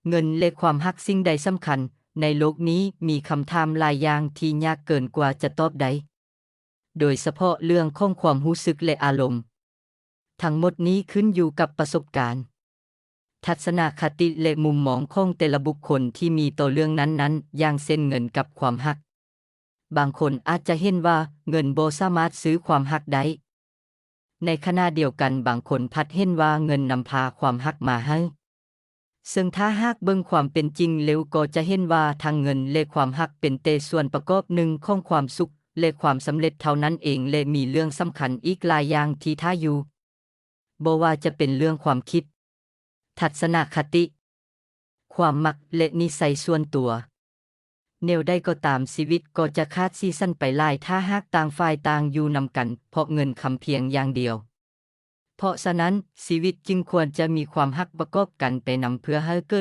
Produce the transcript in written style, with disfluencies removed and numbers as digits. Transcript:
เงินและความฮักสิ่งใดสำคัญในโลกนี้มีคำถามหลายอย่างที่ยากเกินกว่าจะตอบได้โดยเฉพาะเรื่องของความรู้สึกและอารมณ์ทั้งหมดนี้ขึ้นอยู่กับประสบการณ์ทัศนคติและมุมมองของแต่ละบุคคลที่มีต่อเรื่องนั้นๆอย่างเช่นเงินกับความฮักบางคนอาจจะเห็นว่าเงินบ่สามารถซื้อความฮักได้ในขณะเดียวกันบางคนพัดเห็นว่าเงินนำพาความฮักมาให้ซึ่งถ้าหากเบิ่งความเป็นจริงแล้วก็จะเห็นว่าทั้งเงินและความฮักเป็นแต่ส่วนประกอบหนึ่งของความสุขและความสำเร็จเท่านั้นเองและมีเรื่องสำคัญอีกหลายอย่างที่ท่าอยู่บ่ว่าจะเป็นเรื่องความคิดทัศนคติความมักและนิสัยส่วนตัวแนวใดก็ตามชีวิตก็จะขาดซีซั่นไปหลายถ้าหากต่างฝ่ายต่างอยู่นำกันเพราะเงินคำเพียงอย่างเดียวเพราะฉะนั้นชีวิตจึงควรจะมีความฮักประกอบกันไปนำเพื่อให้เกิด